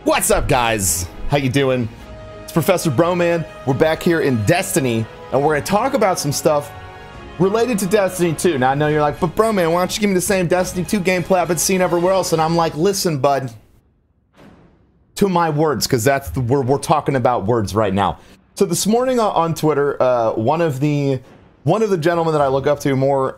What's up, guys? How you doing? It's ProfessorBroman. We're back here in Destiny, and we're going to talk about some stuff related to Destiny 2. Now, I know you're like, but Broman, why don't you give me the same Destiny 2 gameplay I've been seeing everywhere else? And I'm like, listen, bud, to my words, because that's the we're talking about words right now. So this morning on Twitter, one of the gentlemen that I look up to more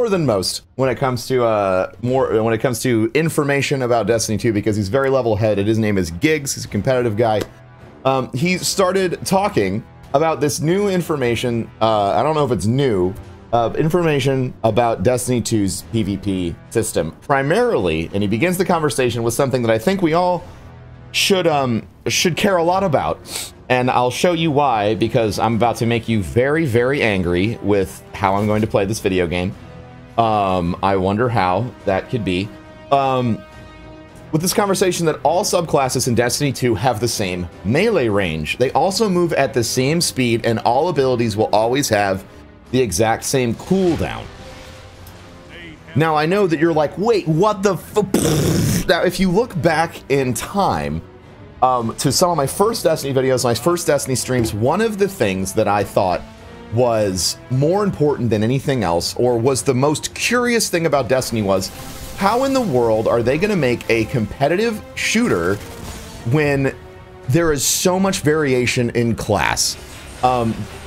than most when it comes to information about Destiny 2, because he's very level-headed. His name is Giggs. He's a competitive guy. He started talking about this new information. I don't know if it's new information about Destiny 2's PvP system primarily, and he begins the conversation with something that I think we all should care a lot about. And I'll show you why, because I'm about to make you very, very angry with how I'm going to play this video game. I wonder how that could be. With this conversation that all subclasses in Destiny 2 have the same melee range. They also move at the same speed, and all abilities will always have the exact same cooldown. Now, I know that you're like, wait, what the f... Now, if you look back in time, to some of my first Destiny videos, my first Destiny streams, one of the things that I thought was more important than anything else, or was the most curious thing about Destiny, was how in the world are they going to make a competitive shooter when there is so much variation in class?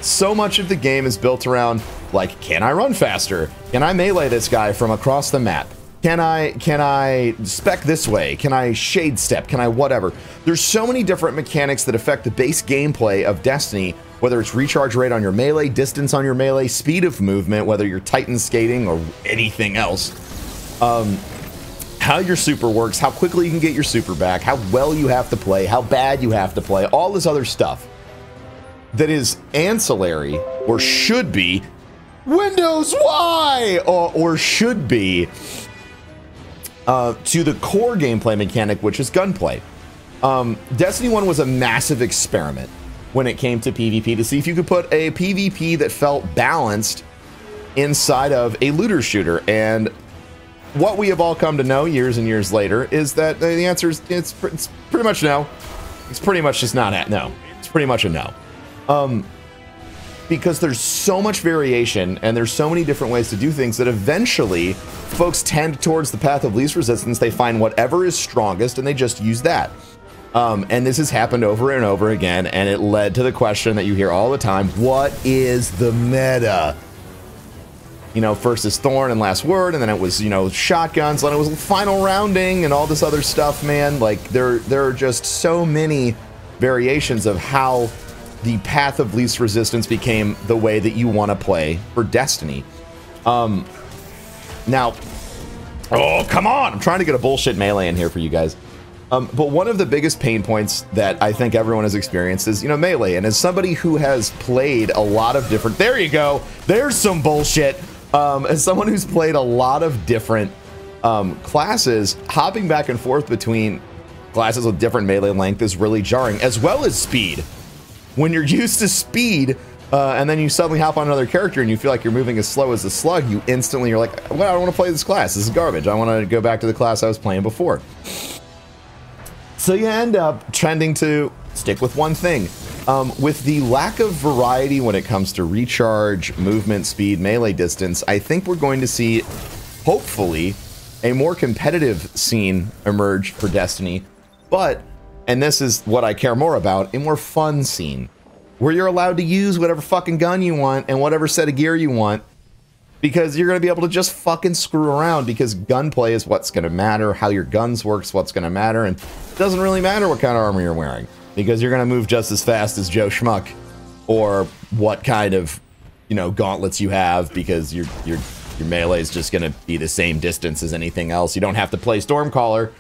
So much of the game is built around, like, can I run faster? Can I melee this guy from across the map? Can I spec this way? Can I shade step? Can I whatever? There's so many different mechanics that affect the base gameplay of Destiny, whether it's recharge rate on your melee, distance on your melee, speed of movement, whether you're Titan skating or anything else, how your super works, how quickly you can get your super back, how well you have to play, how bad you have to play, all this other stuff that is ancillary, or should be, Windows Y, or should be, to the core gameplay mechanic, which is gunplay. Destiny 1 was a massive experiment when it came to PvP to see if you could put a PvP that felt balanced inside of a looter shooter. And what we have all come to know years and years later is that the answer is it's pretty much no. It's pretty much just not a no. It's pretty much a no. Because there's so much variation and there's so many different ways to do things that eventually folks tend towards the path of least resistance. They find whatever is strongest and they just use that. And this has happened over and over again, and it led to the question that you hear all the time: what is the meta? You know, first is Thorn and Last Word, and then it was, you know, shotguns, then it was final rounding and all this other stuff, man. Like, there are just so many variations of how the path of least resistance became the way that you want to play for Destiny. Now, oh, come on! I'm trying to get a bullshit melee in here for you guys. But one of the biggest pain points that I think everyone has experienced is, you know, melee. And as somebody who has played a lot of different... There you go! There's some bullshit! As someone who's played a lot of different classes, hopping back and forth between classes with different melee length is really jarring, as well as speed. When you're used to speed, and then you suddenly hop on another character and you feel like you're moving as slow as a slug, you instantly, you're like, well, I don't want to play this class. This is garbage. I want to go back to the class I was playing before. So you end up trending to stick with one thing. With the lack of variety when it comes to recharge, movement, speed, melee distance, I think we're going to see, hopefully, a more competitive scene emerge for Destiny. But, and this is what I care more about, a more fun scene, where you're allowed to use whatever fucking gun you want and whatever set of gear you want, because you're going to be able to just fucking screw around, because gunplay is what's going to matter. How your guns work's what's going to matter, and it doesn't really matter what kind of armor you're wearing, because you're going to move just as fast as Joe Schmuck, or what kind of, you know, gauntlets you have, because your melee is just going to be the same distance as anything else. You don't have to play Stormcaller,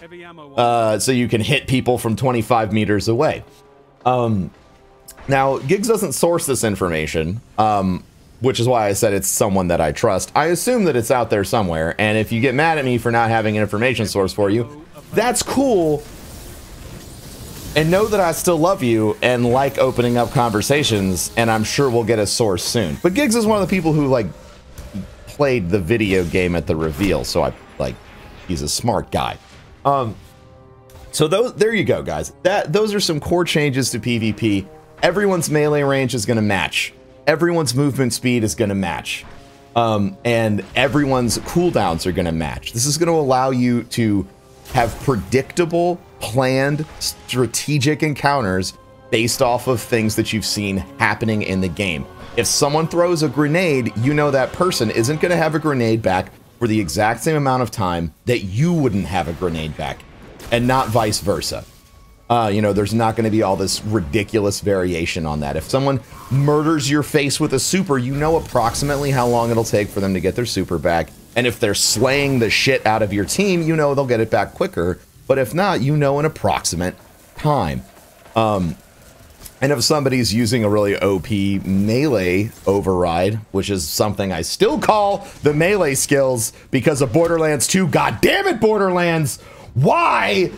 so you can hit people from 25 meters away. Now, Giggs doesn't source this information, which is why I said it's someone that I trust. I assume that it's out there somewhere, and if you get mad at me for not having an information source for you, that's cool. And know that I still love you and like opening up conversations, and I'm sure we'll get a source soon. But Giggs is one of the people who, like, played the video game at the reveal, so he's a smart guy. So there you go, guys. Those are some core changes to PvP. Everyone's melee range is going to match. Everyone's movement speed is going to match. And everyone's cooldowns are going to match. This is going to allow you to have predictable, planned, strategic encounters based off of things that you've seen happening in the game. If someone throws a grenade, you know that person isn't going to have a grenade back for the exact same amount of time that you wouldn't have a grenade back, and not vice versa. You know, there's not going to be all this ridiculous variation on that. If someone murders your face with a super, you know approximately how long it'll take for them to get their super back. And if they're slaying the shit out of your team, you know they'll get it back quicker. But if not, you know an approximate time. And if somebody's using a really OP melee override, which is something I still call the melee skills because of Borderlands 2. God damn it, Borderlands! Why?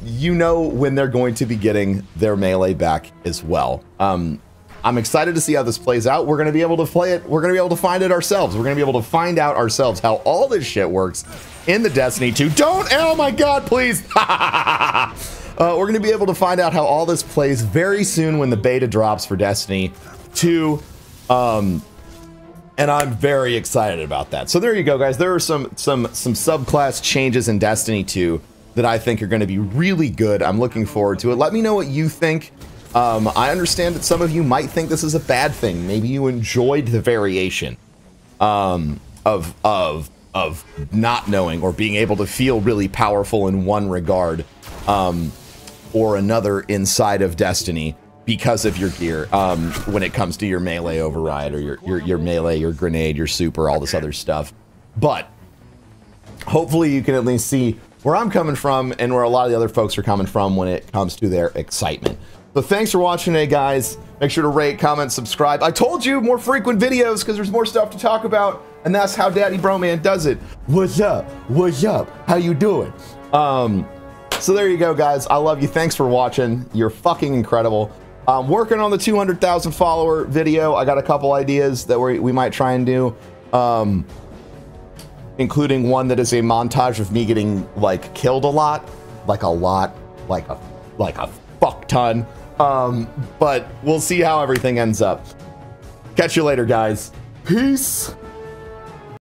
You know when they're going to be getting their melee back as well. I'm excited to see how this plays out. We're going to be able to play it. We're going to be able to find it ourselves. We're going to be able to find out ourselves how all this shit works in the Destiny 2. Don't, oh my God, please. We're going to be able to find out how all this plays very soon when the beta drops for Destiny 2. And I'm very excited about that. So there you go, guys. There are some subclass changes in Destiny 2 that I think are going to be really good. I'm looking forward to it. Let me know what you think. I understand that some of you might think this is a bad thing. Maybe you enjoyed the variation of not knowing or being able to feel really powerful in one regard or another inside of Destiny because of your gear when it comes to your melee override or your melee, your grenade, your super, all this other stuff. But hopefully you can at least see where I'm coming from and where a lot of the other folks are coming from when it comes to their excitement. But thanks for watching today, guys. Make sure to rate, comment, subscribe. I told you more frequent videos because there's more stuff to talk about, and that's how Daddy Broman does it. What's up? What's up? How you doing? So there you go, guys. I love you. Thanks for watching. You're fucking incredible. I'm working on the 200,000 follower video. I got a couple ideas that we might try and do, including one that is a montage of me getting like killed a lot, like a fuck ton. But we'll see how everything ends up. Catch you later, guys. Peace.